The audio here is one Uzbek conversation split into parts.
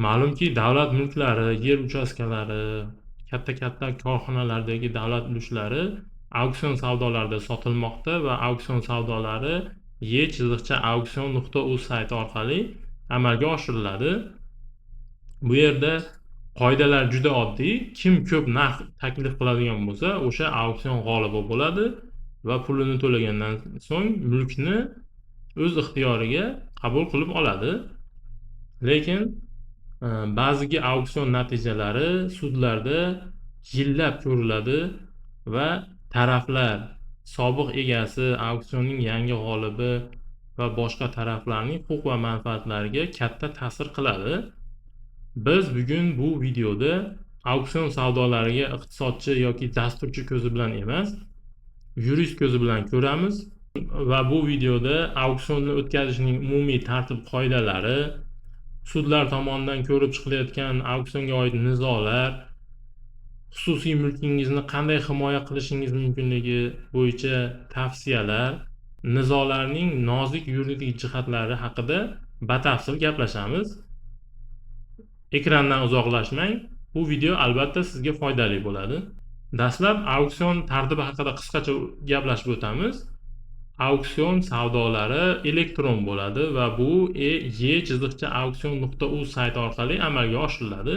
Ma'lumki, davlat mulklari, yer uchastkalari, katta-katta korxonalardagi davlat ulushlari auksion savdolarida sotilmoqda va auksion savdolari e-auksion.uz sayti orqali amalga oshiriladi. Bu yerda qoidalar juda oddiy. Kim ko'p narx taklif qiladigan bo'lsa, o'sha auksion g'olibi bo'ladi va pulini to'lagandan so'ng mulkni o'z ixtiyoriga qabul qilib oladi. Lekin ba'zigi auksion natijalari sudlarda yillab ko'riladi va taraflar, sobiq egasi, auksionning yangi g'olibi va boshqa taraflarning huquq va manfaatlariga katta ta'sir qiladi. Biz bugun bu videoda auksion savdolariga iqtisodchi yoki dasturchi ko'zi bilan emas, yurist ko'zi bilan ko'ramiz va bu videoda auksionni o'tkazishning umumiy tartib-qoidalari, sudlar tomonidan ko'rib chiqilayotgan auksionga oid nizolar, xususiy mulkingizni qanday himoya qilishingiz mumkinligi bo'yicha tavsiyalar, nizolarning nozik yuridik jihatlari haqida batafsil gaplashamiz. Ekrandan uzoqlashmang. Bu video albatta sizga foydali bo'ladi. Dastlab auksion tartibi haqida qisqacha gaplashib o'tamiz. Auksion savdolari elektron bo'ladi va bu e-auksion.uz sayti orqali amalga oshiriladi.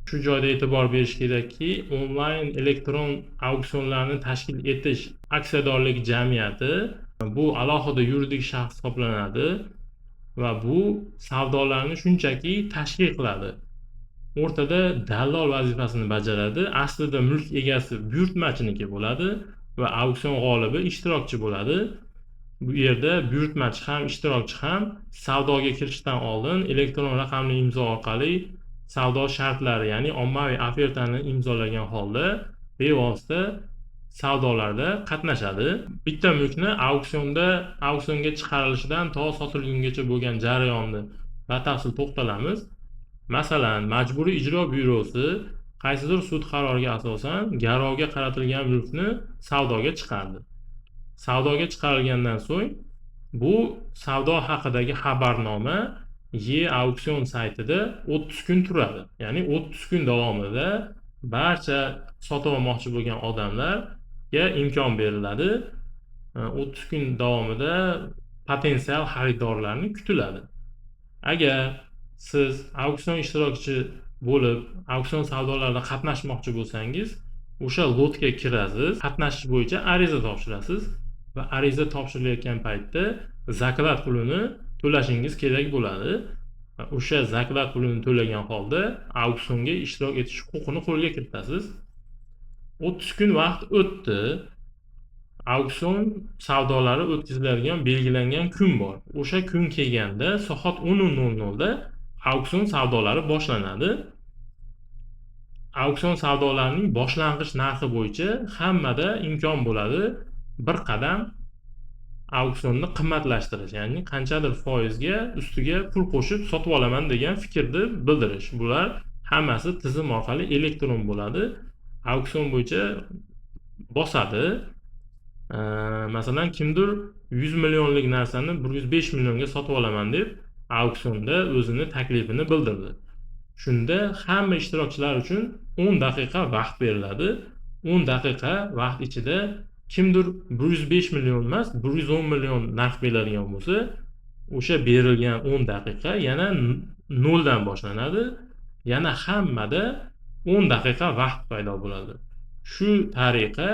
Shu joyda e'tibor berish kerakki, onlayn elektron auksionlarni tashkil etish aksiyadorlik jamiyati bu alohida yuridik shaxs hisoblanadi va bu savdolarni shunchaki tashkil qiladi. O'rtada dallol vazifasini bajaradi. Aslida mulk egasi buyurtmachiniki bo'ladi va auksion g'olibi ishtirokchi bo'ladi. Bu yerda buyurtmachi ham, ishtirokchi ham savdoga kirishdan oldin elektron raqamli imzo orqali savdo shartlari, ya'ni ommaviy ofertani imzolagan holda bevosita savdolarda qatnashadi. Bitta mulkni auksionga chiqarilishidan to sotilgungacha bo'lgan jarayonni batafsil to'xtalamiz. Masalan, Majburiy ijro byurosi qaysidir sud qaroriga asosan garovga qaratilgan mulkni savdoga chiqardi. Savdoga chiqarilgandan so'ng bu savdo haqidagi xabarnoma e-auksion saytida 30 kun turadi. Ya'ni 30 kun davomida barcha sotib olmoqchi bo'lgan odamlarga imkon beriladi. 30 kun davomida potensial xaridorlarni kutiladi. Agar siz auksion ishtirokchi bo'lib, auksion savdolarida qatnashmoqchi bo'lsangiz, o'sha lotga kirasiz, qatnashish bo'yicha ariza topshirasiz va ariza topshirilayotgan paytda zakat pulini to'lashingiz kerak bo'ladi. O'sha zakat pulini to'lagan holda auksionga ishtirok etish huquqini qo'lga kiritasiz. 30 kun vaqt o'tdi. Auksion savdolari o'tkaziladigan belgilangan kun bor. O'sha kun kelganda soat 10:00 da auksion savdolari boshlanadi. Auksion savdolarining boshlang'ich narxi bo'yicha hammada imkon bo'ladi bir qadam auksionni qimmatlashtirish, ya'ni qanchadir foizga ustiga pul qo'shib sotib olaman degan fikrni bildirish. Bular hammasi tizim orqali elektron bo'ladi. Auksion bo'yicha bosadi. Masalan, kimdir 100 millionlik narsani 105 millionga sotib olaman deb auksionda o'zini taklifini bildirdi. Shunda hamma ishtirokchilar uchun 10 daqiqa vaqt beriladi. 10 daqiqa vaqt ichida kimdir 105 million emas, 110 million narx beradigan bo'lsa, o'sha berilgan 10 daqiqa yana 0 dan boshlanadi. Yana hammada 10 daqiqa vaqt paydo bo'ladi. Shu tariqa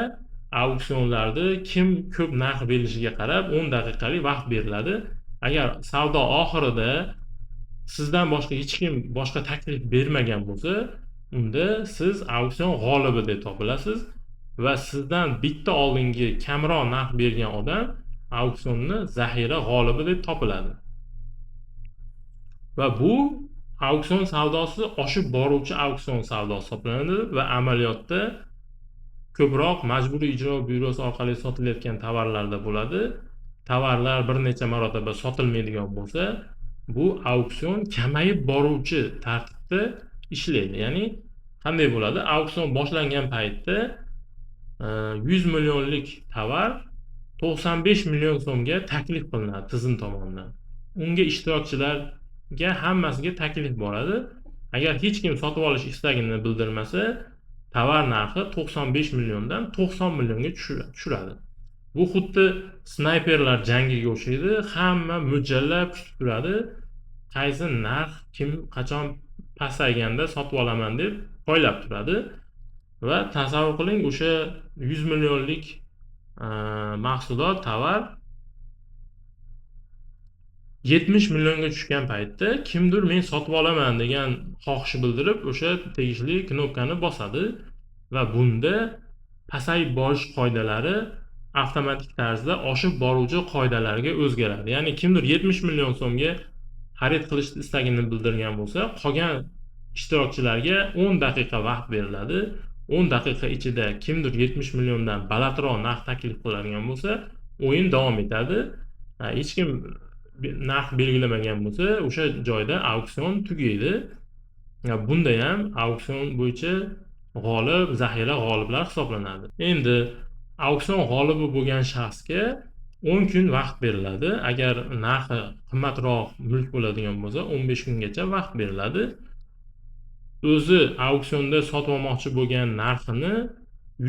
auksionlarda kim ko'p narx berishiga qarab 10 daqiqalik vaqt beriladi. Agar savdo oxirida sizdan boshqa hech kim boshqa taklif bermagan bo'lsa, unda siz auksion g'olibi deb topilasiz va sizdan bitta oldingi kamroq narx bergan odam auksionni zaxira g'olibi deb topiladi. Va bu auksion savdosi oshib boruvchi auksion savdosi hisoblanadi va amaliyotda ko'proq Majburiy ijro byurosi orqali sotilayotgan tovarlarda bo'ladi. Tovarlar bir necha marotaba sotilmaydigan bo'lsa, bu auksion kamayib boruvchi tartibda ishlaydi. Ya'ni qanday bo'ladi? Auksion boshlangan paytda 100 millionlik tovar 95 million so'mga taklif qilinadi tizim tomonidan. Unga ishtirokchilarga hammasiga taklif boradi Agar hech kim sotib olish istagini bildirmasa, tovar narxi 95 milliondan 90 millionga tushiradi. Bu xuddi snayperlar jangiga o'xshaydi. Hamma mo'ljallab kutib turadi. Qaysi narx kim qachon pasayganda sotib olaman deb poylab turadi. Va tasavvur qiling, o'sha 100 millionlik mahsulot, tovar 70 millionga tushgan paytda kimdir men sotib olaman degan xohish bildirib o'sha tegishli knopkani bosadi va bunda pasayib borish qoidalari avtomatik tarzda oshib boruvchi qoidalarga o'zgaradi. Ya'ni kimdir 70 million so'mga xarid qilish istagini bildirgan bo'lsa, qolgan ishtirokchilarga 10 daqiqa vaqt beriladi. 10 daqiqa ichida kimdir 70 milliondan balandroq narx taklif qiladigan bo'lsa, o'yin davom etadi. Hech kim narx belgilamagan bo'lsa, o'sha joyda auksion tugaydi. Bunda ham auksion bo'yicha g'olib, zaxira g'oliblar hisoblanadi. Endi auksion g'olibi bo'lgan shaxsga 10 kun vaqt beriladi. Agar narxi qimmatroq mulk bo'ladigan bo'lsa, 15 kungacha vaqt beriladi. O'zi auksionda sotib olmoqchi bo'lgan narxini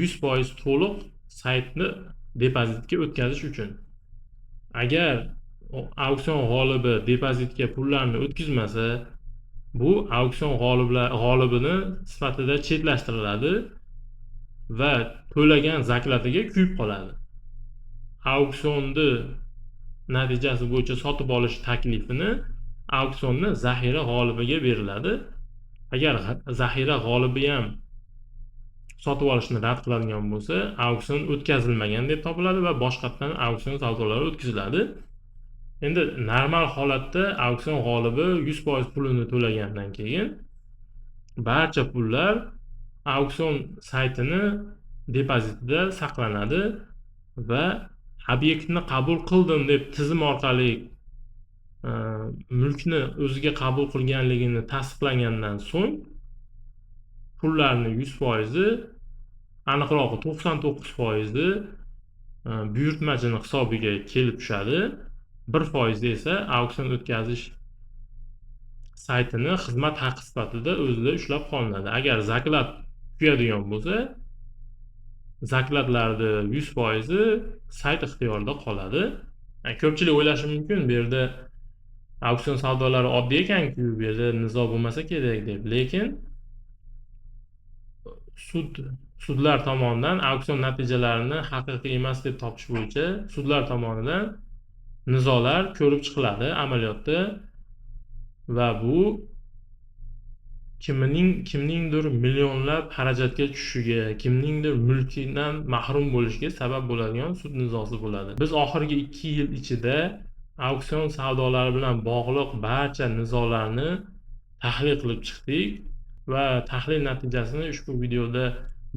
100% to'liq saytni depozitga o'tkazish uchun. Agar auksion g'olibi depozitga pullarni o'tkazmasa, bu auksion g'olibini sifatida chetlashtiriladi va to'lagan zaklatiga kuyib qoladi. Auksionni natijasi bo'yicha sotib olish taklifini auksionni zaxira g'olibiga beriladi. Agar zaxira g'olibi ham sotib olishni rad qiladigan bo'lsa, auksion o'tkazilmagan deb topiladi va boshqatdan auksion savdolari o'tkaziladi. Endi normal holatda auksion g'olibi 100% pulini to'lagandan keyin barcha pullar auksion saytini depozitida saqlanadi va obyektni qabul qildim deb tizim orqali mulkni o'ziga qabul qilganligini tasdiqlagandan so'ng pullarni 100%, aniqrog'i 99% buyurtmachini hisobiga kelib tushadi. 1% esa auksion o'tkazish saytini xizmat haqi sifatida o'zida ushlab qolinadi. Agar zaklad kuyadigan bo'lsa, zakladlarni 100% sayt ixtiyorida qoladi. Ko'pchilik o'ylashi mumkin, bu yerda auksion savdolari oddiy ekan-ku, bu yerda nizo bo'lmasa kerak deb. Lekin sudlar tomonidan auksion natijalarini haqiqiy emas deb topish bo'yicha sudlar tomonidan nizolar ko'rib chiqiladi amaliyotda va bu kimningdir millionlab xarajatga tushishiga, kimningdir mulkidan mahrum bo'lishiga sabab bo'ladigan sud nizosi bo'ladi. Biz oxirgi 2 yil ichida auksion savdolari bilan bog'liq barcha nizolarni tahlil qilib chiqdik va tahlil natijasini ushbu videoda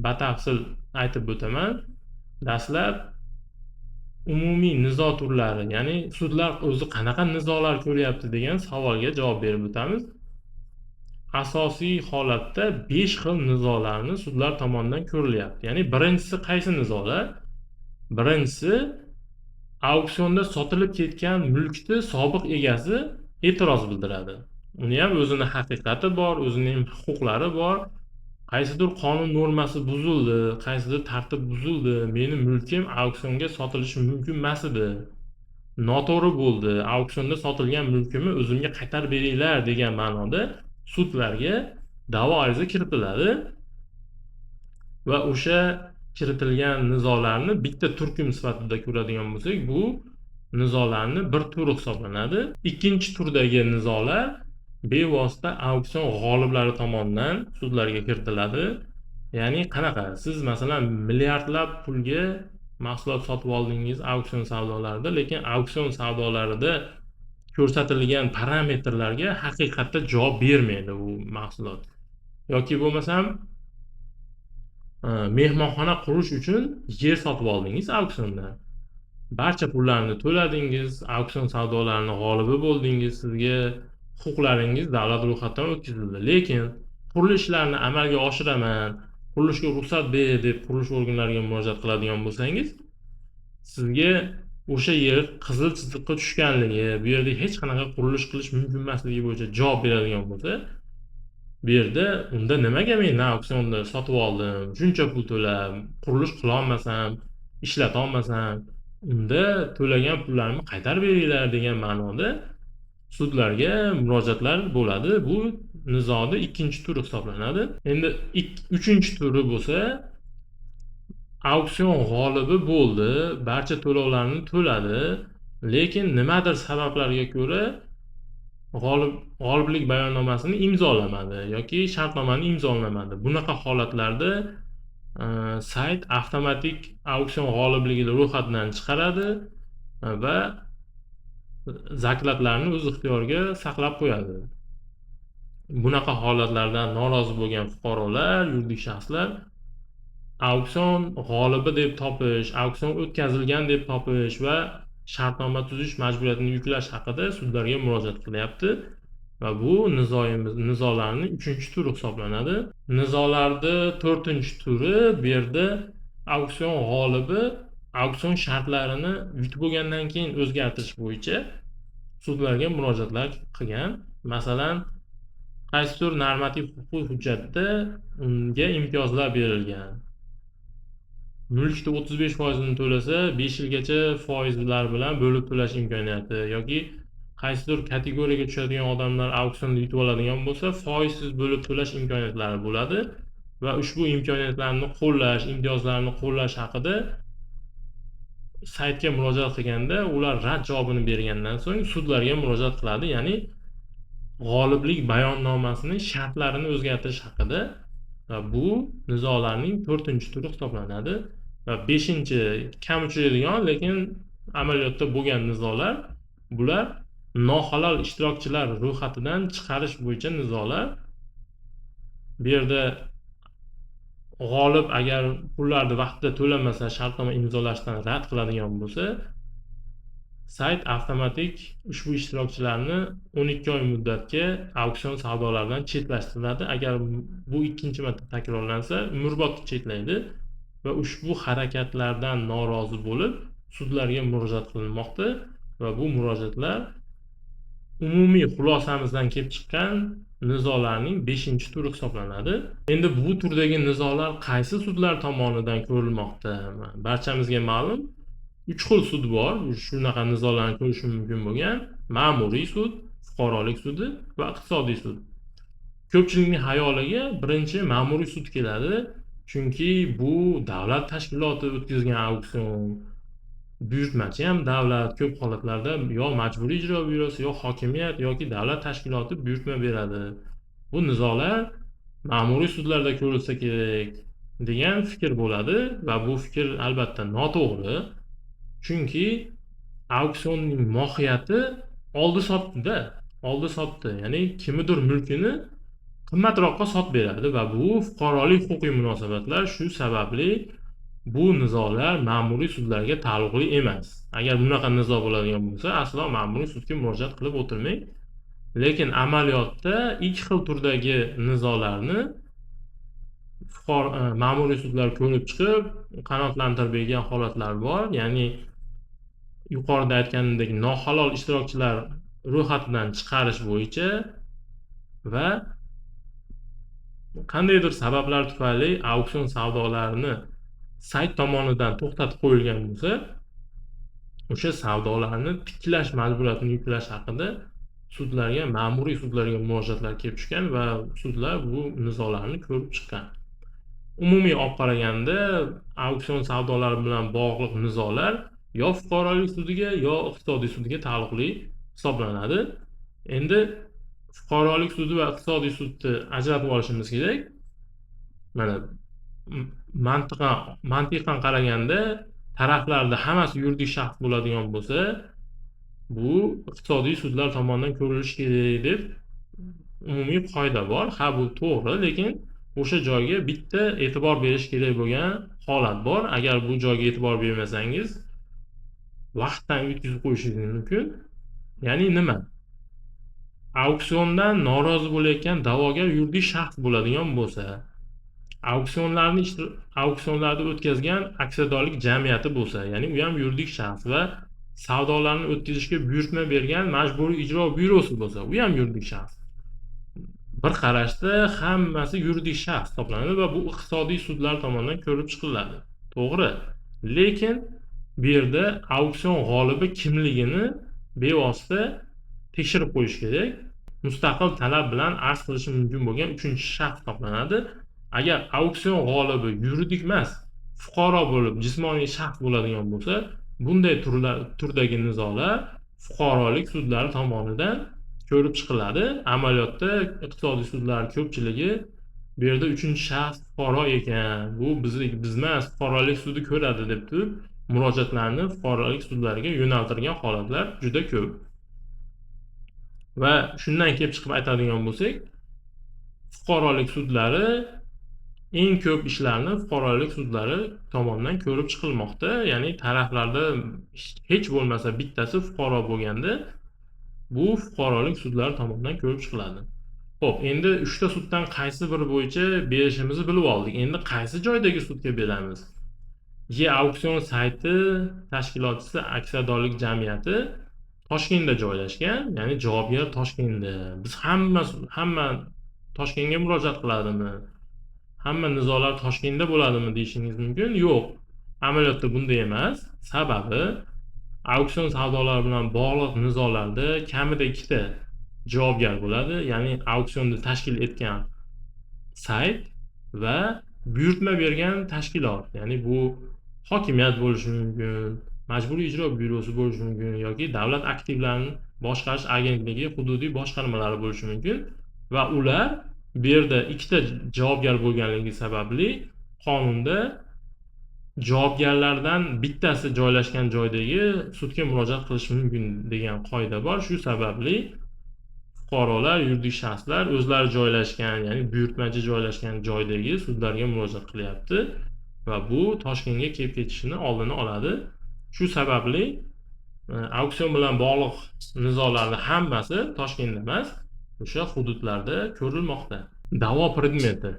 batafsil aytib o'taman. Dastlab umumiy nizo turlari, ya'ni sudlar o'zi qanaqa nizolar ko'ryapti degan savolga javob berib o'tamiz. Asosiy holatda 5 xil nizolarni sudlar tomonidan ko'rilyapti. Ya'ni birinchisi qaysi nizolar? Birinchisi auksionda sotilib ketgan mulkni sobiq egasi e'tiroz bildiradi. Uni ham o'zini haqiqati bor, o'zining huquqlari bor. Qaysidir qonun normasi buzildi, qaysidir tartib buzildi, meni mulkim auksionga sotilishi mumkin emas edi. Noto'g'ri bo'ldi, auksionda sotilgan mulkimni o'zimga qaytarib beringlar degan ma'noda sudlarga da'vo ariza kiritiladi va o'sha kiritilgan nizolarni bitta turkum sifatida ko'radigan bo'lsak, bu nizolarni bir turi hisoblanadi. Ikkinchi turdagi nizolar bevosita auksion g'oliblari tomonidan sudlarga kiritiladi. Ya'ni qanaqa? Siz masalan milliardlab pulga mahsulot sotib oldingiz auksion savdolarida, lekin auksion savdolarida ko'rsatilgan parametrlarga haqiqatda javob bermaydi u mahsulot. Yoki bo'lmasam mehmonxona qurish uchun yer sotib oldingiz auksionda. Barcha pullarni to'ladingiz, auksion savdolarining g'olibi bo'ldingiz, sizga huquqlaringiz davlat ro'yxatidan o'tkazildi. Lekin qurilish ishlarini amalga oshiraman, qurilishga ruxsat ber deb qurilish organlariga murojaat qiladigan bo'lsangiz, sizga o'sha yer qizil chiziqqa tushganligi, bu yerda hech qanaqa qurilish qilish mumkin emasligi bo'yicha javob beradigan bo'lsa, Bu yerda unda nimaga men auksionda sotib oldim, shuncha pul to'lab, qurilish qilolmasam, ishlatolmasam, unda to'lagan pullarimni qaytarib beringlar degan ma'noda sudlarga murojaatlar bo'ladi. Bu nizoni ikkinchi turi hisoblanadi. Endi uchinchi turi bo'lsa, auksion g'olibi bo'ldi, barcha to'lovlarni to'ladi, lekin nimadir sabablarga ko'ra g'oliblik bayonnomasini imzolamadi yoki shartnomani imzolamadi. Bunaqa holatlarda sayt avtomatik auksion g'olibligini ro'yxatdan chiqaradi va zakladlarni o'z ixtiyoriga saqlab qo'yadi. Bunaqa holatlardan norozi bo'lgan fuqarolar, yuridik shaxslar auksion g'olibi deb topish, auksion o'tkazilgan deb topish va shartnoma tuzish majburiyatini yuklash haqida sudlarga murojaat qilyapti va bu nizolarning 3-turi hisoblanadi. Nizolarni 4-turi bu yerda auksion g'olibi auksion shartlarini yutib bo'lgandan keyin o'zgartirish bo'yicha sudlarga murojaatlar qilgan. Masalan, qaysidir normativ huquqiy hujjatda unga imtiyozlar berilgan. Mulkda 35% to'lasa 5 yilgacha foizlar bilan bo'lib to'lash imkoniyati yoki qaysidir kategoriyaga tushadigan odamlar auksionda yutib oladigan bo'lsa, foizsiz bo'lib to'lash imkoniyatlari bo'ladi va ushbu imkoniyatlarni qo'llash, imtiyozlarni qo'llash haqida saytga murojaat qilganda, ular rad javobini bergandan so'ng sudlarga murojaat qiladi, ya'ni g'oliblik bayonnomasining shartlarini o'zgartirish haqida. Va bu nizolarning 4-turi hisoblanadi. Va 5-chi kam uchraydigan, lekin amaliyotda bo'lgan nizolar, bular nohalol ishtirokchilar ro'yxatidan chiqarish bo'yicha nizolar. Bu yerda g'olib agar pullarni vaqtida to'lamasa, shartnoma imzolashdan rad qiladigan bo'lsa, sayt avtomatik ushbu ishtirokchilarni 12 oy muddatga auksion savdolaridan chetlashtiradi. Agar bu ikkinchi marta takrorlansa, umrbod chetlaydi va ushbu harakatlardan norozi bo'lib sudlarga murojaat qilinmoqda va bu murojaatlar umumiy xulosamizdan kelib chiqqan nizolarning 5-turi hisoblanadi. Endi bu turdagi nizolar qaysi sudlar tomonidan ko'rilmoqda? Barchamizga ma'lum, 3 xil sud bor. Shunaqa nizolarni ko'rish mumkin bo'lgan: ma'muriy sud, fuqarolik sudi va iqtisodiy sud. Ko'pchilikning xayoliga birinchi ma'muriy sud keladi, chunki bu davlat tashkiloti o'tkazgan auksion, buyurtmachi ham davlat, ko'p holatlarda yo majburiy ijro byurosi, yo hokimiyat yoki davlat tashkiloti buyurtma beradi. Bu nizolar ma'muriy sudlarda ko'rilsa kerak degan fikr bo'ladi va bu fikr albatta noto'g'ri. Chunki auksionning mohiyati oldi sotdi, ya'ni kimnidir mulkini qimmatroqqa sotib beradi va bu fuqarolik huquqiy munosabatlar. Shu sababli bu nizolar ma'muriy sudlarga taalluqli emas. Agar bunaqa nizo bo'ladigan bo'lsa, aslo ma'muriy sudga murojaat qilib o'tirmang. Lekin amaliyotda ikki xil turdagi nizolarni ma'muriy sudlar ko'rib chiqib, qanoatlantirib bergan holatlar bor. Ya'ni yuqorida aytganimdek nohalol ishtirokchilar ro'yxatidan chiqarish bo'yicha va qandaydir sabablar tufayli auksion savdolarini sayt tomonidan to'xtatib qo'yilgan bo'lsa, o'sha savdolarni tiklash majburiyatini yuklash haqida sudlarga, ma'muriy sudlarga murojaatlar kelib tushgan va sudlar bu nizolarni ko'rib chiqqan. Umumiy olib qaraganda auksion savdolari bilan bog'liq nizolar yo fuqarolik sudiga yo iqtisodiy sudiga taalluqli hisoblanadi. Endi fuqarolik sudi va iqtisodiy sudni ajratib olishimiz kerak. Mana mantiqan qaraganda taraflarda hammasi yuridik shaxs bo'ladigan bo'lsa, bu iqtisodiy sudlar tomonidan ko'rilishi kerak deb umumiy qoida bor. Ha, bu to'g'ri, lekin o'sha joyga bitta e'tibor berish kerak bo'lgan holat bor. Agar bu joyga e'tibor bermasangiz, vaqtdan o'tkazib qo'yishingiz mumkin. Ya'ni nima? Auksiondan norozi bo'layotgan da'vogar yuridik shaxs bo'ladigan bo'lsa, auksionlarda o'tkazgan aksiyadorlik jamiyati bo'lsa, ya'ni u ham yuridik shaxs va savdolarni o'tkazishga buyurtma bergan majburiy ijro byurosi bo'lsa, u ham yuridik shaxs. bir qarashda hammasi yuridik shaxs hisoblanadi va bu iqtisodiy sudlar tomonidan ko'rib chiqiladi. To'g'ri. Lekin bu yerda auksion g'olibi kimligini bevosita tekshirib qo'yish kerak. Mustaqil talab bilan arz qilishi mumkin bo'lgan uchinchi shaxs hisoblanadi. Agar auksion g'olibi yuridik emas, fuqaro bo'lib, jismoniy shaxs bo'ladigan bo'lsa, bunday turdagi nizolar fuqarolik sudlari tomonidan ko'rib chiqiladi. Amaliyotda iqtisodiy sudlar ko'pchiligi bu yerda uchinchi shaxs fuqaro ekan, bu biz emas, fuqarolik sudi ko'radi deb turib murojaatlarni fuqarolik sudlariga yo'naltirgan holatlar juda ko'p. Va shundan kelib chiqib aytadigan bo'lsak, fuqarolik sudlari eng ko'p ishlarni fuqarolik sudlari tomonidan ko'rib chiqilmoqda. Ya'ni taraflarda hech bo'lmasa bittasi fuqaro bo'lganda bu fuqarolik sudlari tomonidan ko'rib chiqiladi. Xo'p, endi 3 ta suddan qaysi biri bo'yicha berishimizni bilib oldik. Endi qaysi joydagi sudga beramiz? E-auksion sayti tashkilotchisi aksiyadorlik jamiyati Toshkentda joylashgan, ya'ni javobgar Toshkentda. Biz hamma Toshkentga murojaat qiladimi? Hamma nizolar Toshkentda bo'ladimi deyishingiz mumkin. Yo'q. Amaliyotda bunday emas. Sababi auksion savdolari bilan bog'liq nizolarda kamida 2 ta javobgar bo'ladi. Ya'ni auksionni tashkil etgan sayt va buyurtma bergan tashkilot. Ya'ni bu hokimiyat bo'lishi mumkin, majburiy ijro byurosi bo'lishi mumkin yoki davlat aktivlarini boshqarish agentligi hududiy boshqarmalari bo'lishi mumkin va ular bu yerda 2 ta javobgar bo'lganligi sababli qonunda javobgarlardan bittasi joylashgan joydagi sudga murojaat qilish mumkin degan qoida bor. Shu sababli fuqarolar, yuridik shaxslar o'zlari joylashgan, ya'ni buyurtmachi joylashgan joydagi sudlarga murojaat qilyapti va bu Toshkentga kelib ketishini oldini oladi. Shu sababli auksion bilan bog'liq nizolarning hammasi Toshkentda emas, o'sha hududlarda ko'rilmoqda. Da'vo predmeti.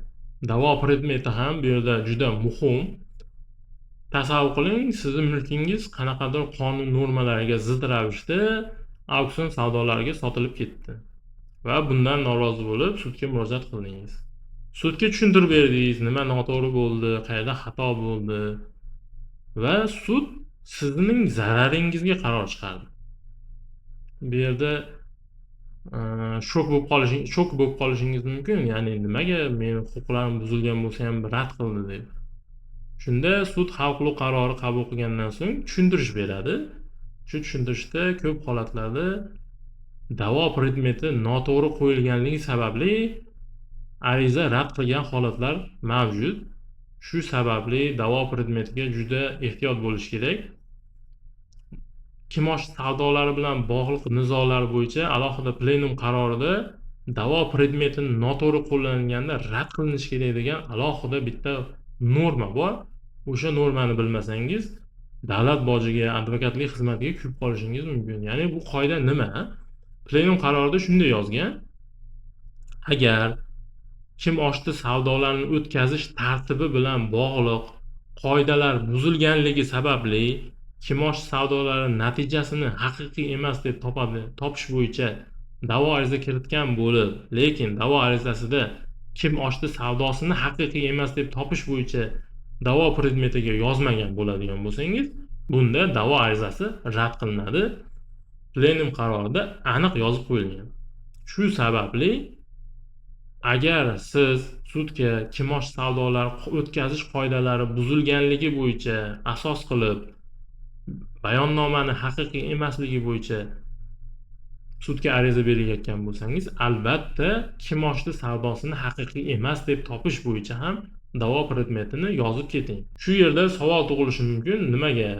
Da'vo predmeti ham bu yerda juda muhim. Tasavvur qiling, sizning mulkingiz qanaqadir qonun normalariga zid ravishda auksion savdolariga sotilib ketdi va bundan norozi bo'lib sudga murojaat qildingiz. Sudga tushuntirib berdingiz, nima noto'g'ri bo'ldi, qayerda xato bo'ldi va sud sizning zararingizga qaror chiqardi. Bu yerda shok bo'lib qolishingiz mumkin. Ya'ni nimaga meni huquqlarim buzilgan bo'lsa ham rad qildi deb. Shunda sud hal qarori qabul qilgandan so'ng tushuntirish beradi. Shu tushuntirishda ko'p holatlarda da'vo predmeti noto'g'ri qo'yilganligi sababli ariza rad qilgan holatlar mavjud. Shu sababli da'vo predmetiga juda ehtiyot bo'lish kerak. Kimosh savdolari bilan bog'liq nizolar bo'yicha alohida plenum qarorida da'vo predmetini noto'g'ri qo'llanilganda rad qilinishi kerak degan alohida bitta norma bor. O'sha normani bilmasangiz davlat bojiga, advokatlik xizmatiga kuyib qolishingiz mumkin. Ya'ni bu qoida nima? Plenum qarorida shunday yozgan: agar kim oshti savdolarni o'tkazish tartibi bilan bog'liq qoidalar buzilganligi sababli kimosh savdolari natijasini haqiqiy emas deb topish bo'yicha da'vo ariza kiritgan bo'lib, lekin da'vo arizasida kim oshti savdosini haqiqiy emas deb topish bo'yicha da'vo predmetiga yozmagan bo'ladigan bo'lsangiz, bunda da'vo arizasi rad qilinadi. Plenum qarorida aniq yozib qo'yilgan. Shu sababli agar siz sudga kimosh savdolari o'tkazish qoidalari buzilganligi bo'yicha asos qilib bayonnomani haqiqiy emasligi bo'yicha sudga ariza berayotgan bo'lsangiz, albatta kimoshni savdosini haqiqiy emas deb topish bo'yicha ham da'vo predmetini yozib keting. Shu yerda savol tug'ilishi mumkin: nimaga?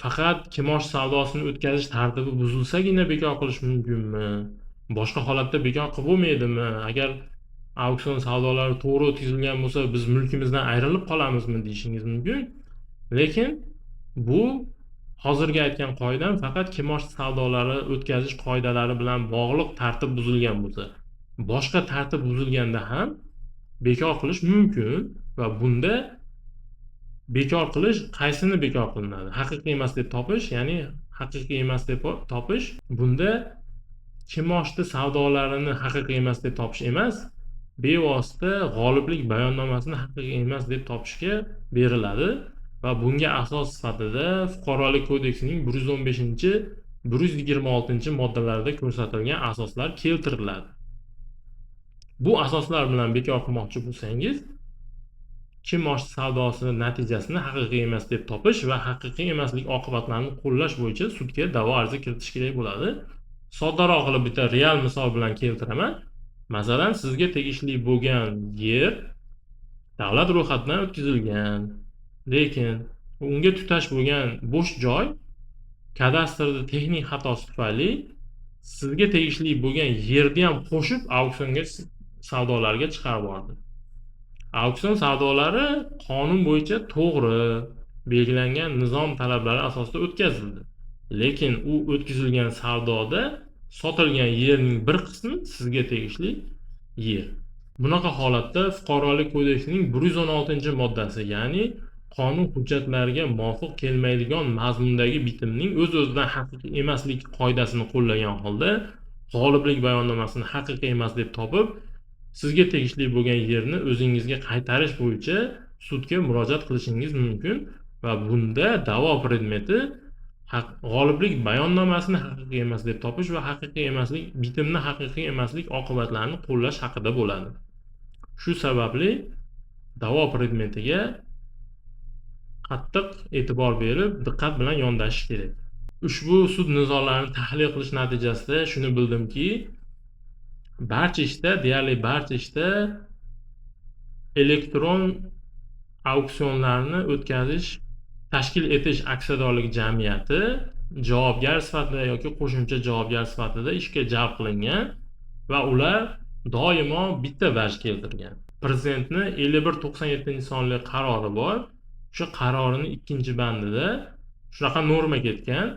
Faqat kimosh savdosini o'tkazish tartibi buzilsagina bekor qilish mumkinmi? Boshqa holatda bekor qilib bo'lmaydimi? Agar auksion savdolari to'g'ri o'tkazilgan bo'lsa, biz mulkimizdan ayrilib qolamizmi deyishingiz mumkin. Lekin bu hozirgi aytgan qoidam faqat kimosh savdolari o'tkazish qoidalari bilan bog'liq tartib buzilgan bo'lsa, boshqa tartib buzilganda ham bekor qilish mumkin va bunda bekor qilish qaysini bekor qilinadi? Haqiqiy emas deb topish, ya'ni haqiqiy emas deb topish. Bunda kimoshdi savdolarini haqiqiy emas deb topish emas, bevosita g'oliblik bayonnomasini haqiqiy emas deb topishga beriladi va bunga asos sifatida Fuqarolik kodeksining 115 126 moddalarida ko'rsatilgan asoslar keltiriladi. Bu asoslar bilan bekor qilmoqchi bo'lsangiz, kimoshdi savdosi natijasini haqiqiy emas deb topish va haqiqiy emaslik oqibatlarini qo'llash bo'yicha sudga da'vo ariza kiritish kerak bo'ladi. Soddaroq qilib bitta real misol bilan keltiraman. Masalan, sizga tegishli bo'lgan yer davlat ro'yxatidan o'tkazilgan, lekin unga tutash bo'lgan bo'sh joy kadastrda texnik xatosi tufayli sizga tegishli bo'lgan yerni ham qo'shib auksionga savdolarga chiqarib yubordi. Auksion savdolari qonun bo'yicha to'g'ri belgilangan nizom talablari asosida o'tkazildi. Lekin u o'tkazilgan savdoda sotilgan yerning bir qismi sizga tegishli yer. Bunaqa holatda Fuqarolik kodeksining 116-moddasi, ya'ni qonun hujjatlariga muvofiq kelmaydigan mazmundagi bitimning o'z-o'zidan haqiqiy emasligi qoidasini qo'llagan holda g'oliblik bayonnomasini haqiqiy emas deb topib, sizga tegishli bo'lgan yerni o'zingizga qaytarish bo'yicha sudga murojaat qilishingiz mumkin va bunda da'vo predmeti g'oliblik bayonnomasini haqiqiy emas deb topish va haqiqiy emaslik bitimni haqiqiy emaslik oqibatlarini qo'llash haqida bo'ladi. Shu sababli da'vo predmetiga qattiq e'tibor berib, diqqat bilan yondashish kerak. Ushbu sud nizolarini tahlil qilish natijasida shuni bildimki, deyarli barcha ishda elektron auksionlarni tashkil etish aksiyadorlik jamiyati javobgar sifatida yoki qo'shimcha javobgar sifatida ishga jalb qilingan va ular doimo bitta vaj keltirgan. Prezidentni 5197-sonli qarori bor. Shu qarorining 2-bandida shunaqa norma ketgan: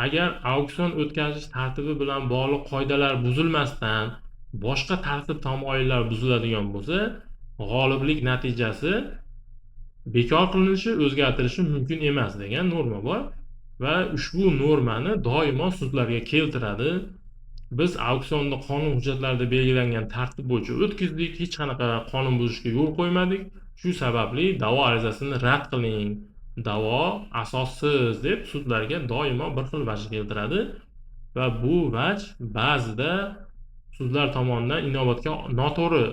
agar auksion o'tkazish tartibi bilan bog'liq qoidalar buzilmasdan boshqa tartib-tamoyillar buziladigan bo'lsa, g'oliblik natijasi bekor qilinishi, o'zgartirilishi mumkin emas degan norma bor va ushbu normani doimo sudlarga keltiradi. Biz auksionda qonun hujjatlarida belgilangan tartib bo'yicha o'tkazdik, hech qanaqa qonun buzishga yo'l qo'ymadik. Shu sababli da'vo arizasini rad qiling, da'vo asossiz deb sudlarga doimo bir xil vaj keltiradi va bu vaj ba'zida sudlar tomonidan noto'g'ri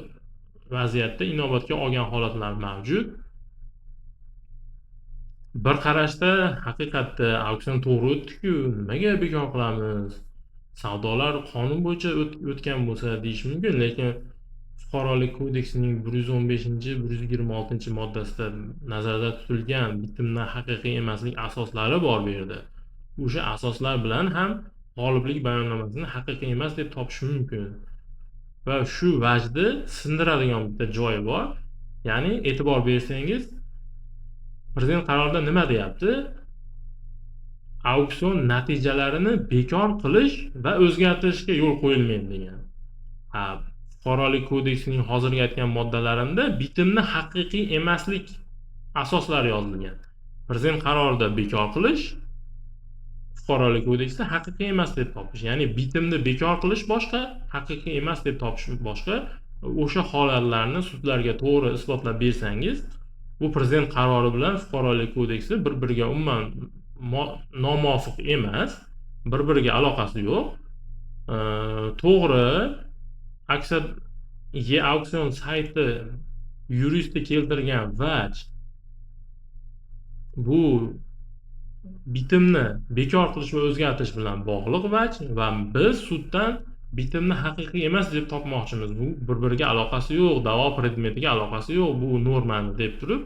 vaziyatda inobatga olgan holatlar mavjud. Bir qarashda haqiqatda auksion to'g'ri o'tdi-ku, nimaga bekor qilamiz? Savdolar qonun bo'yicha o'tgan bo'lsa deyish mumkin, lekin Fuqarolik kodeksining 115-126-moddasida nazarda tutilgan bitimdan haqiqiy emaslik asoslari bor bu yerda. O'sha asoslar bilan ham g'oliblik bayonnomasini haqiqiy emas deb topish mumkin. Va shu vajni sindiradigan bitta joyi bor. Ya'ni e'tibor bersangiz, Prezident qarorida nima deyapti? Auksion natijalarini bekor qilish va o'zgartirishga yo'l qo'yilmaydi degan. Fuqarolik kodeksining hozirgi aytgan moddalarida bitimni haqiqiy emaslik asoslari yozilgan. Prezident qarorida bekor qilish, Fuqarolik kodeksida haqiqiy emas deb topish. Ya'ni bitimni bekor qilish boshqa, haqiqiy emas deb topish boshqa. O'sha holatlarni sudlarga to'g'ri isbotlab bersangiz, bu prezident qarori bilan Fuqarolik kodeksi bir-biriga umuman nomuvofiq emas, bir-biriga aloqasi yo'q. To'g'ri, auksion sayti yuristi keltirgan vaj bu bitimni bekor qilish va o'zgartirish bilan bog'liq vaj va biz suddan bitimni haqiqiy emas deb topmoqchimiz. Bu bir-biriga aloqasi yo'q, da'vo predmetiga aloqasi yo'q bu normani deb turib,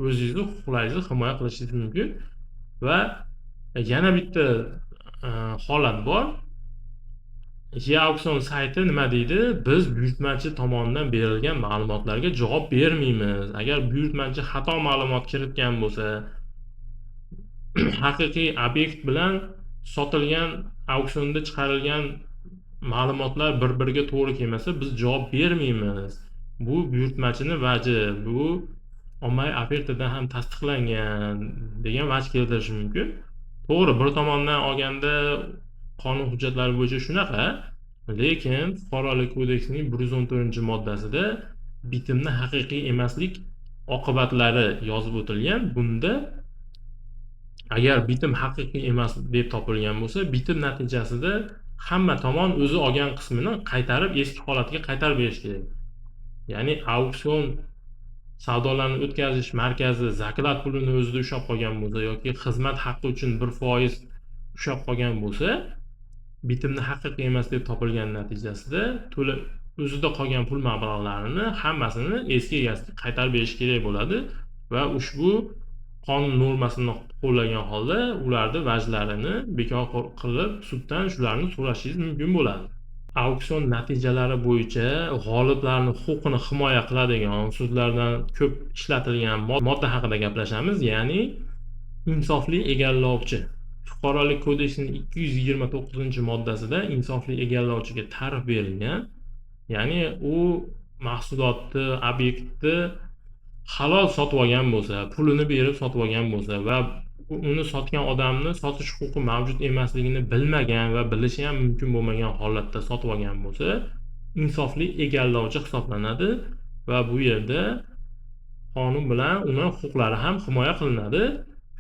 o'zingizni huquqlaringizni himoya qilishingiz mumkin. Va yana bitta holat bor. Auksion sayti nima deydi? Biz buyurtmachi tomonidan berilgan ma'lumotlarga javob bermaymiz. Agar buyurtmachi xato ma'lumot kiritgan bo'lsa, haqiqiy obyekt bilan sotilgan, auksionda chiqarilgan ma'lumotlar bir-biriga to'g'ri kelmasa, biz javob bermaymiz. Bu buyurtmachini vaji, bu ommaviy ofertadan ham tasdiqlangan degan vaj keltirish mumkin. To'g'ri, bir tomondan olganda qonun hujjatlari bo'yicha shunaqa, Lekin Fuqarolik kodeksining 114-moddasida bitimni haqiqiy emaslik oqibatlari yozib o'tilgan. Bunda agar bitim haqiqiy emas deb topilgan bo'lsa, bitim natijasida hamma tomon o'zi olgan qismini qaytarib eski holatiga qaytarib berish kerak. Ya'ni auksion savdolarni o'tkazish markazi zakat pulini o'zida ushlab qolgan bo'lsa yoki xizmat haqqi uchun 1% ushlab qolgan bo'lsa, bitimni haqiqiy emas deb topilgan natijasida o'zida qolgan pul mablag'larini hammasini eski egasiga qaytarib berish kerak bo'ladi va ushbu qonun normasini qo'llagan holda ularni vajlarini bekor qilib suddan shularni so'rashingiz mumkin bo'ladi. Auksion natijalari bo'yicha g'oliblarni huquqini himoya qiladigan sudlardan ko'p ishlatilgan modda haqida gaplashamiz, ya'ni insofli egallovchi. Fuqarolik kodeksining 229-moddasida insofli egallovchiga ta'rif berilgan. Ya'ni u mahsulotni, obyektni halol sotib olgan bo'lsa, pulini berib sotib olgan bo'lsa va uni sotgan odamni sotish huquqi mavjud emasligini bilmagan va bilishi ham mumkin bo'lmagan holatda sotib olgan bo'lsa, insofli egallovchi hisoblanadi va bu yerda qonun bilan uni huquqlari ham himoya qilinadi.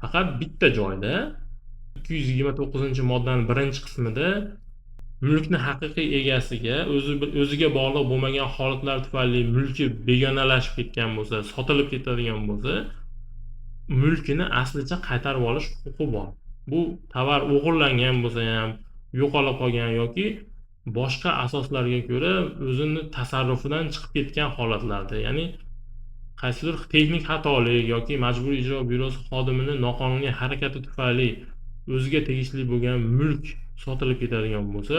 Faqat bitta joyda 229-moddaning 1-qismida mulkni haqiqiy egasiga o'ziga bog'liq bo'lmagan holatlar tufayli mulki begonalashib ketgan bo'lsa, sotilib ketadigan bo'lsa, mulkini aslicha qaytarib olish huquqi bor. Bu tovar o'g'irlangan bo'lsa ham, yo'qolib qolgan yoki boshqa asoslarga ko'ra o'zini tasarrufidan chiqib ketgan holatlarda, ya'ni qaysidir texnik xatolik yoki majburiy ijro byurosi xodimining noqonuniy harakati tufayli o'ziga tegishli bo'lgan mulk sotilib ketadigan bo'lsa,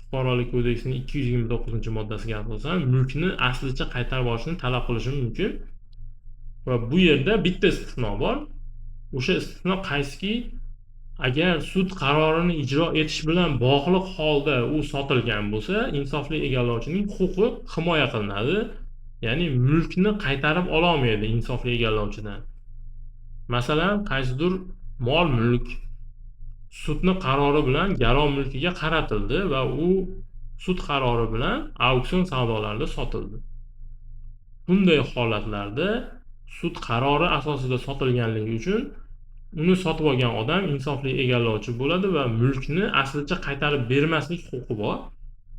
Fuqarolik kodeksining 229-moddasiga asosan mulkni aslicha qaytarib olishni talab qilishi mumkin. Va bu yerda bitta istisno bor. O'sha istisno qaysiki, agar sud qarorini ijro etish bilan bog'liq holda u sotilgan bo'lsa, insofli egallovchining huquqi himoya qilinadi. Ya'ni mulkni qaytarib ola olmaydi insofli egallovchidan. Masalan, qaysidir mol-mulk sudning qarori bilan garov mulkiga qaratildi va u sud qarori bilan auksion savdolarida sotildi. Bunday holatlarda sud qarori asosida sotilganligi uchun uni sotib olgan odam insofli egallovchi bo'ladi va mulkni aslicha qaytarib bermaslik huquqi bor.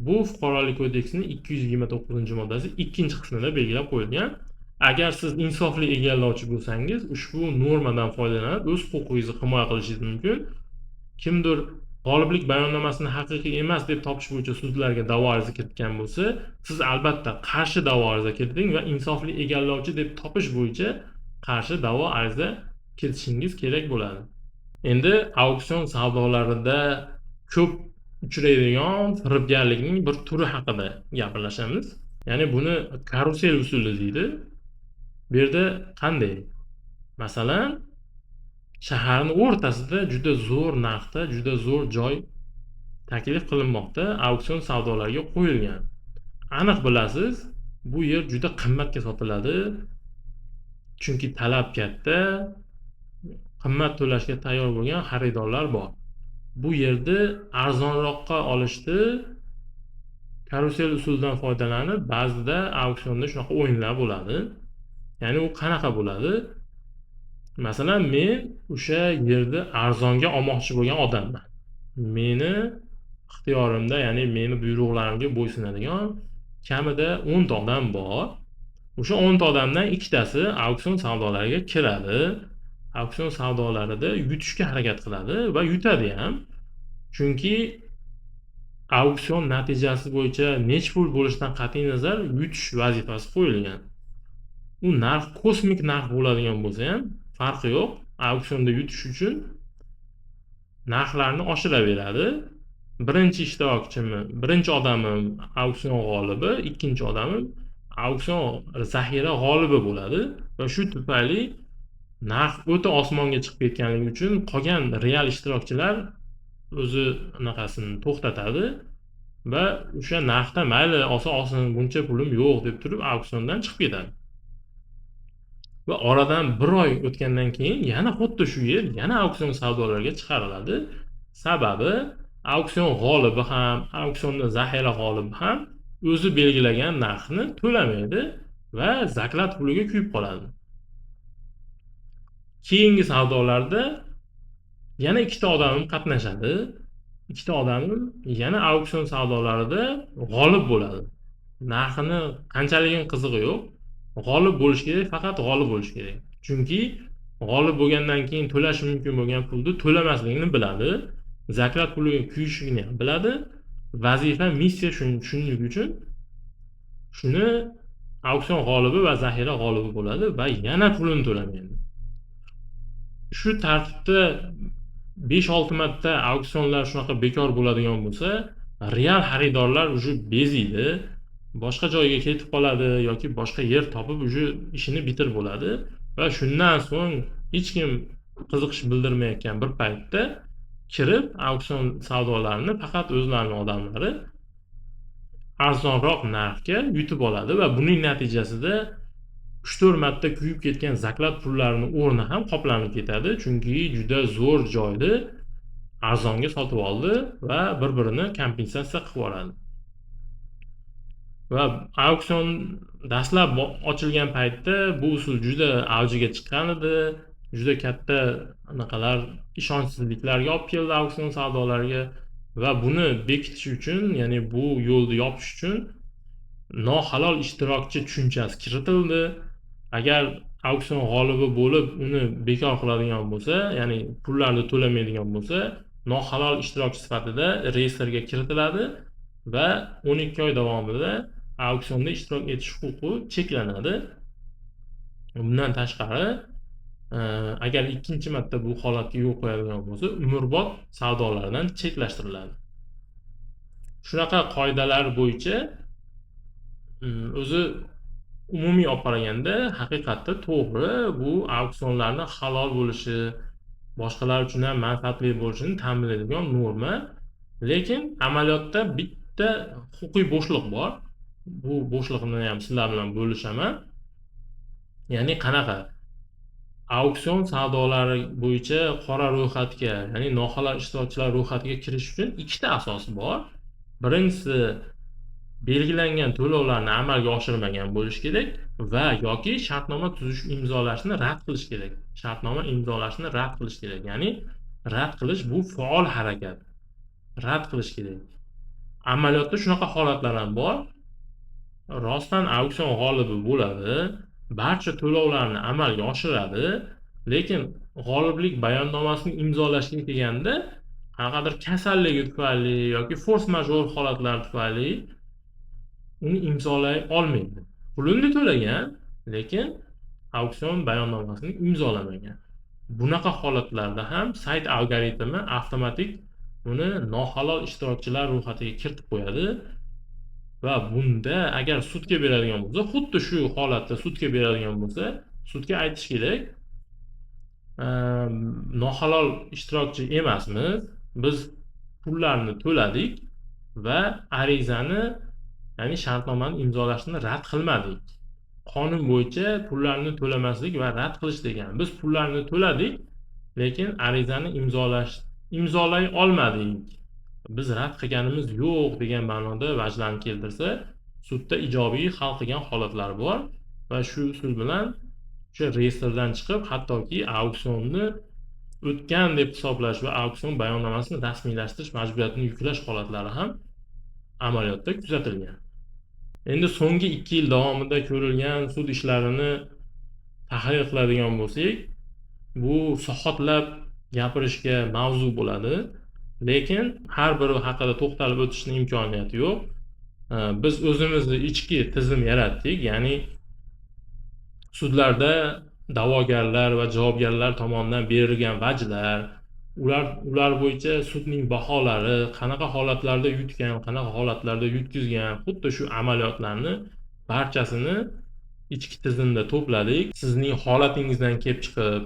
Bu Fuqarolik kodeksining 229-moddasi 2-qismida belgilab qo'yilgan. Agar siz insofli egallovchi bo'lsangiz, ushbu normadan foydalanib o'z huquqingizni himoya qilishingiz mumkin. Kimdir g'oliblik bayonnomasini haqiqiy emas deb topish bo'yicha sudlarga da'vo ariza kiritgan bo'lsa, siz albatta qarshi da'vo ariza kiriting va insofli egallovchi deb topish bo'yicha qarshi da'vo ariza kiritishingiz kerak bo'ladi. Endi auksion savdolarida ko'p uchraydigan firibgarlikning bir turi haqida gaplashamiz. Ya'ni buni karusel usuli deydi. Bu yerda qanday? Masalan, shaharning o'rtasida juda zo'r narxda, juda zo'r joy taklif qilinmoqda, auksion savdolarga qo'yilgan. Aniq bilasiz, bu yer juda qimmatga sotiladi. Chunki talab katta, qimmat to'lashga tayyor bo'lgan xaridorlar bor. Bu yerda arzonroqqa olishni karusel usulidan foydalanib, ba'zida auksionda shunaqa o'yinlar bo'ladi. Ya'ni u qanaqa bo'ladi? Masalan, men o'sha yerda arzonga olmoqchi bo'lgan odamman. Meni ixtiyorimda, ya'ni meni buyruqlarimga bo'ysunadigan kamida 10 ta odam bor. O'sha 10 ta odamdan ikkitasi auksion savdolariga kiradi. Auksion savdolarida yutishga harakat qiladi va yutadi ham. Chunki auksion natijasi bo'yicha nech pul bo'lishidan qat'iy nazar yutish vazifasi qo'yilgan. U narx kosmik narx bo'ladigan bo'lsa ham farqi yo'q. Auksionda yutish uchun narxlarni oshiraveradi. Birinchi ishtirokchimi, birinchi odamim auksion g'olibi, ikkinchi odamim auksion zaxira g'olibi bo'ladi va shu tufayli narx o'ta osmonga chiqib ketganligi uchun qolgan real ishtirokchilar o'zi anaqasini to'xtatadi va o'sha narxda mayli olsin, buncha pulim yo'q deb turib auksiondan chiqib ketadi. Va oradan 1 oy o'tgandan keyin yana xuddi shu yer yana auksion savdolariga chiqariladi. Sababi auksion g'olibi ham, auksionda zaxira g'olibi ham o'zi belgilagan narxni to'lamaydi va zakat puliga kuyib qoladi. Keyingi savdolarda yana ikkita odamim qatnashadi. Ikkita odamim yana auksion savdolarida g'olib bo'ladi. Narxini qanchaligini qizig'i yo'q. G'olib bo'lish kerak, faqat g'olib bo'lish kerak. Chunki g'olib bo'lgandan keyin to'lash mumkin bo'lgan pulni to'lamasligini biladi. Zakat puliga kuyishligini ham biladi. Vazifa, missiya shuning uchun shuni auksion g'olibi va zaxira g'olibi bo'ladi va yana pulini to'lamaydi. Shu tartibda 5-6 marta auksionlar shunaqa bekor bo'ladigan bo'lsa, real xaridorlar уже beziydi, boshqa joyga ketib qoladi yoki boshqa yer topib уже ishini bitirib bo'ladi va shundan so'ng hech kim qiziqish bildirmayotgan bir paytda kirib auksion savdolarini faqat o'zlarining odamlari arzonroq narxga yutib oladi va buning natijasida 3-4 marta kuyib ketgan zakat pullarini o'rni ham qoplanib ketadi, chunki juda zo'r joyni arzonga sotib oldi va bir-birini kompensatsiya qilib oladi. Va auksion dastlab ochilgan paytda bu usul juda avjiga chiqqan edi. Juda katta anaqalar ishonchsizliklarga olib keldi auksion savdolariga va buni bekitish uchun, ya'ni bu yo'lni yopish uchun nohalol ishtirokchi tushunchasi kiritildi. Agar auksion g'olibi bo'lib uni bekor qiladigan bo'lsa, ya'ni pullarni to'lamaydigan bo'lsa, nohalol ishtirokchi sifatida reyestrga kiritiladi va 12 oy davomida auksionda ishtirok etish huquqi cheklanadi. Bundan tashqari, agar ikkinchi marta bu holatga yo'l qo'yadigan bo'lsa, umrbod savdolardan chetlashtiriladi. Shunaqa qoidalar bo'yicha o'zi umumiy olib qaraganda haqiqatda to'g'ri, bu auksionlarning halol bo'lishi, boshqalar uchun ham manfaatli bo'lishini ta'minlaydigan norma. Lekin amaliyotda bitta huquqiy bo'shliq bor. Bu bo'shliqni ham sizlar bilan bo'lishaman. Ya'ni qanaqa? Auksion savdolari bo'yicha qora ro'yxatga, ya'ni nohalol ishtirokchilar ro'yxatiga kirish uchun ikkita asos bor. Birinchisi, belgilangan to'lovlarni amalga oshirmagan bo'lish kerak va yoki shartnoma tuzish imzolashni rad qilish kerak. Shartnoma imzolashni rad qilish kerak. Ya'ni rad qilish bu faol harakat. Rad qilish kerak. Amaliyotda shunaqa holatlar ham bor. Rostdan auksion g'olibi bo'ladi, barcha to'lovlarni amalga oshiradi, lekin g'oliblik bayonnomasini imzolashga kelganda qanaqadir kasalligi tufayli yoki force majeure holatlar tufayli uni imzolay olmaydi. Pulini to'lagan, lekin auksion bayonnomasini imzolamagan. Bunaqa holatlarda ham sayt algoritmi avtomatik uni nohalol ishtirokchilar ro'yxatiga kiritib qo'yadi va bunda agar sudga beradigan bo'lsa, xuddi shu holatda sudga beradigan bo'lsa, sudga aytish kerak, nohalol ishtirokchi emasmiz, biz pullarni to'ladik va arizani, ya'ni shartnomani imzolashni rad qilmadik. Qonun bo'yicha pullarni to'lamaslik va rad qilish degan. Biz pullarni to'ladik, lekin arizani imzolay olmadik. Biz rad qilganimiz yo'q degan ma'noda vajlarni keltirsa, sudda ijobiy hal qilgan holatlar bor va shu usul bilan o'sha reyestrdan chiqib, hattoki auksionni o'tgan deb hisoblash va auksion bayonnomasini rasmiylashtirish majburiyatini yuklash holatlari ham amaliyotda kuzatilgan. Endi so'nggi 2 yil davomida ko'rilgan sud ishlarini tahlil qiladigan bo'lsak, bu soatlab gapirishga mavzu bo'ladi, lekin har biri haqida to'xtalib o'tishning imkoniyati yo'q. Biz o'zimizni ichki tizim yaratdik, ya'ni sudlarda da'vogarlar va javobgarlar tomonidan berilgan vajlar, ular bo'yicha sudning baholari, qanaqa holatlarda yutgan, qanaqa holatlarda yutkizgan, xuddi shu amaliyotlarni barchasini ichki tizimda to'pladik. Sizning holatingizdan kelib chiqib,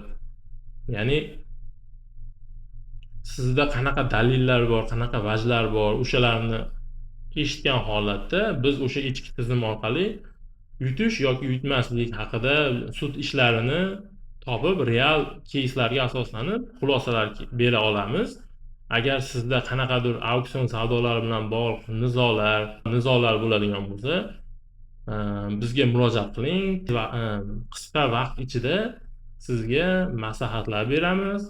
ya'ni sizda qanaqa dalillar bor, qanaqa vajlar bor, o'shalarni eshitgan holatda biz o'sha ichki tizim orqali yutish yoki yutmaslik haqida sud ishlarini topib, real keyslarga asoslanib xulosalar bera olamiz Agar sizda qanaqadir auksion savdolari bilan bog'liq nizolar bo'ladigan bo'lsa, bizga murojaat qiling va qisqa vaqt ichida sizga maslahatlar beramiz.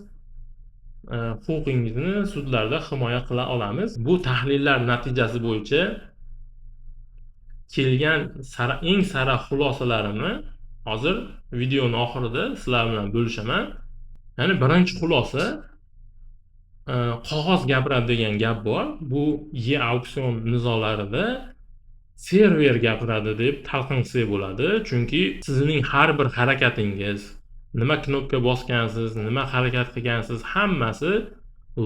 Huquqingizni sudlarda himoya qila olamiz. Bu tahlillar natijasi bo'yicha kelgan eng sara xulosalarimni hozir videoni oxirida sizlar bilan bo'lishaman. Ya'ni birinchi xulosa, qog'oz gapiradi degan gap bor. Bu e-auksion nizolarida server gapiradi deb talqin qilsak bo'ladi. Chunki sizning har bir harakatingiz, nima knopka bosgansiz, nima harakat qilgansiz, hammasi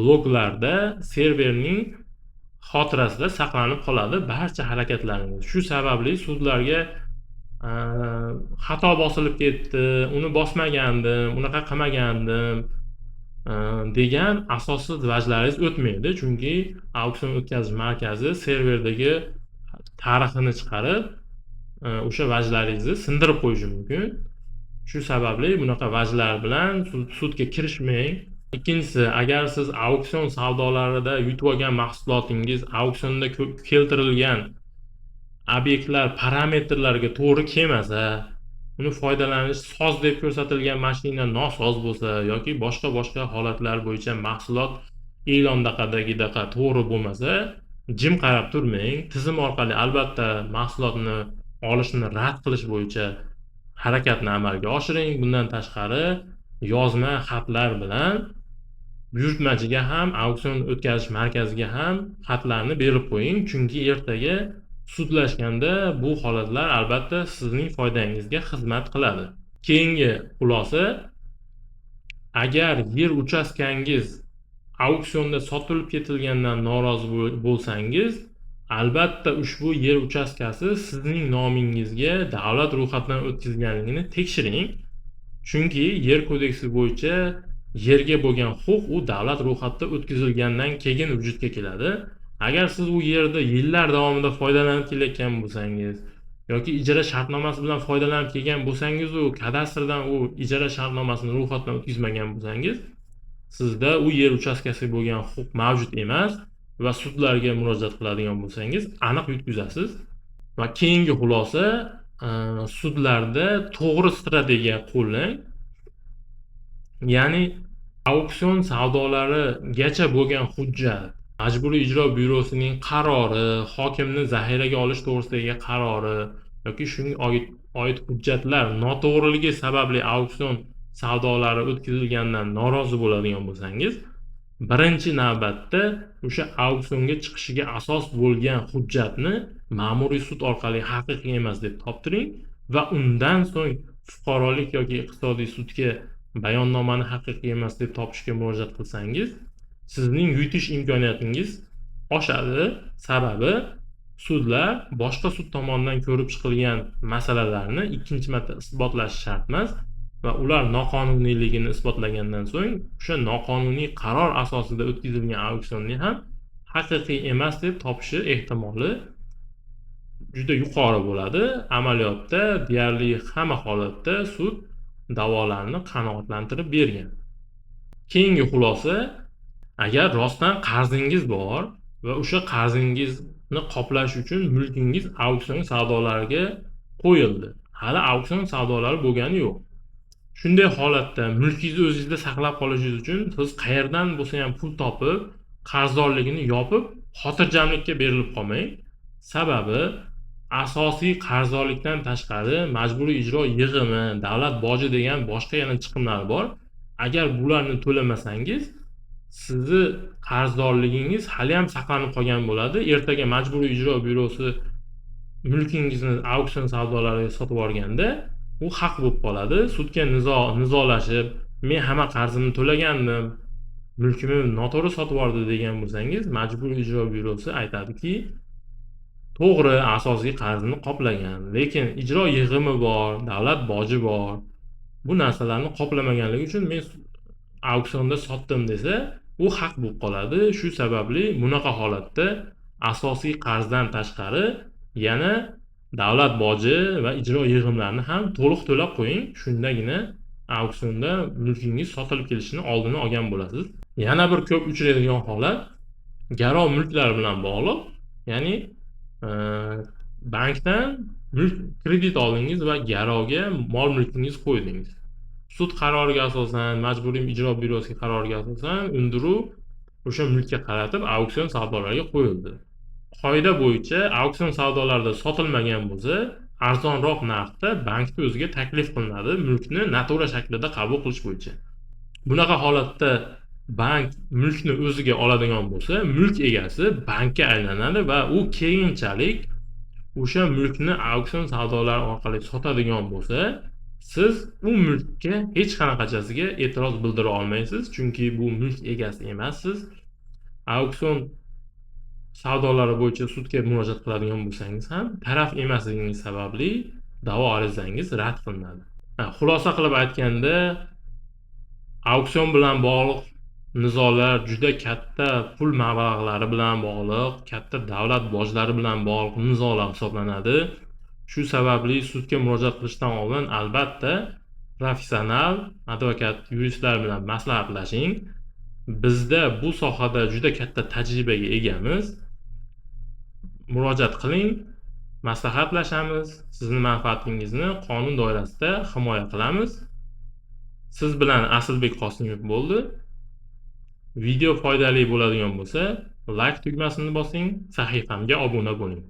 loglarda, serverning xotirasida saqlanib qoladi, barcha harakatlaringiz. Shu sababli sudlarga xato bosilib ketdi, uni bosmagandim, unaqa qilmagandim degan asossiz vajlaringiz o'tmaydi. Chunki auksion o'tkazish markazi serverdagi tarixini chiqarib, o'sha vajlaringizni sindirib qo'yishi mumkin. Shu sababli bunaqa vajlar bilan sudga kirishmang. Ikkinchisi, agar siz auksion savdolarida yutib olgan mahsulotingiz auksionda keltirilgan obyektlar parametrlarga to'g'ri kelmasa, uni foydalanish soz deb ko'rsatilgan mashina nosoz bo'lsa yoki boshqa holatlar bo'yicha mahsulot e'londaqadagidaqa to'g'ri bo'lmasa, jim qarab turmang. Tizim orqali albatta mahsulotni olishni rad qilish bo'yicha harakatni amalga oshiring. Bundan tashqari, yozma xatlar bilan buyurtmachiga ham, auksion o'tkazish markaziga ham xatlarni berib qo'ying. Chunki ertaga sudlashganda bu holatlar albatta sizning foydangizga xizmat qiladi. Keyingi xulosa, agar yer uchastkangiz auksionda sotilib ketilgandan norozi bo'lsangiz, albatta ushbu yer uchastkasi sizning nomingizga davlat ro'yxatidan o'tkazilganligini tekshiring. Chunki yer kodeksi bo'yicha yerga bo'lgan huquq u davlat ro'yxatida o'tkazilgandan keyin vujudga keladi. Agar siz u yerda yillar davomida foydalanib kelayotgan bo'lsangiz yoki ijara shartnomasi bilan foydalanib kelgan bo'lsangiz, u kadastrdan u ijara shartnomasini ro'yxatdan o'tkazmagan bo'lsangiz, sizda u yer uchastkasiga bo'lgan huquq mavjud emas va sudlarga murojaat qiladigan bo'lsangiz aniq yutqizasiz. Va keyingi xulosa, sudlarda to'g'ri strategiya qo'llang. Ya'ni auksion savdolarigacha bo'lgan hujjat, Majburiy ijro byurosining qarori, hokimni zaxiraga olish to'g'risidagi qarori yoki shunga oid hujjatlar noto'g'riligi sababli auksion savdolari o'tkazilgandan norozi bo'ladigan bo'lsangiz, birinchi navbatda o'sha auksionga chiqishiga asos bo'lgan hujjatni ma'muriy sud orqali haqiqiy emas deb toptiring va undan so'ng fuqarolik yoki iqtisodiy sudga bayonnomani haqiqiy emas deb topishga murojaat qilsangiz, sizning yutish imkoniyatingiz oshadi. Sababi sudlar boshqa sud tomonidan ko'rib chiqilgan masalalarni ikkinchi marta isbotlash shart emas va ular noqonuniyligini isbotlagandan so'ng o'sha noqonuniy qaror asosida o'tkazilgan auksionni ham haqiqiy emas deb topishi ehtimoli juda yuqori bo'ladi. Amaliyotda deyarli hamma holatda sud da'volarni qanoatlantirib bergan. Keyingi xulosa, agar rostdan qarzingiz bor va o'sha qarzingizni qoplash uchun mulkingiz auksion savdolariga qo'yildi, hali auksion savdolari bo'lgani yo'q. Shunday holatda mulkingizni o'zingizda saqlab qolishingiz uchun siz qayerdan bo'lsa ham pul topib, qarzdorligini yopib, xotirjamlikka berilib qolmang. Sababi asosiy qarzdorlikdan tashqari majburiy ijro yig'imi, davlat boji degan boshqa yana chiqimlar bor. Agar bularni to'lamasangiz, sizni qarzdorligingiz hali ham saqlanib qolgan bo'ladi. Ertaga majburiy ijro byurosi mulkingizni auksion savdolariga sotib olganda, u haq bo'lib qoladi. Sudga nizolashib, men hamma qarzimni to'lagandim, mulkimni noto'g'ri sotib oldi degan bo'lsangiz, majburiy ijro byurosi aytadiki, to'g'ri, asosiy qarzni qoplagan, lekin ijro yig'imi bor, davlat boji bor. Bu narsalarni qoplamaganligi uchun men auksionda sotdim desa, u haq bo'lib qoladi. Shu sababli bunaqa holatda asosiy qarzdan tashqari yana davlat boji va ijro yig'imlarini ham to'liq to'lab qo'ying. Shundagina auksionda mulkingiz sotilib kelishini oldini olgan bo'lasiz. Yana bir ko'p uchraydigan holat garov mulklar bilan bog'liq. Ya'ni bankdan kredit oldingiz va garovga mol mulkingiz qo'ydingiz. Sud qaroriga asosan, majburiy ijro byurosiga qaroriga asosan undiruv o'sha mulkka qaratib auksion savdolarga qo'yildi. Qoida bo'yicha auksion savdolarida sotilmagan bo'lsa, arzonroq narxda bankni o'ziga taklif qilinadi mulkni natura shaklida qabul qilish bo'yicha. Bunaqa holatda bank mulkni o'ziga oladigan bo'lsa, mulk egasi bankka aylanadi va u keyinchalik o'sha mulkni auksion savdolari orqali sotadigan bo'lsa, siz u mulkka hech qanaqachasiga e'tiroz bildira olmaysiz, chunki bu mulk egasi emassiz. Auksion savdolari bo'yicha sudga murojaat qiladigan bo'lsangiz ham taraf emasligingiz sababli da'vo arizangiz rad qilinadi. Xulosa qilib aytganda, auksion bilan bog'liq nizolar juda katta pul mablag'lari bilan bog'liq, katta davlat bojlari bilan bog'liq nizolar hisoblanadi. Shu sababli sudga murojaat qilishdan oldin albatta professional advokat, yuristlar bilan maslahatlashing. Bizda bu sohada juda katta tajribaga egamiz. Murojaat qiling, maslahatlashamiz, sizni manfaatingizni qonun doirasida himoya qilamiz. Siz bilan Asilbek Qosimov bo'ldi. Video foydali bo'ladigan bo'lsa, like tugmasini bosing, sahifamga obuna bo'ling.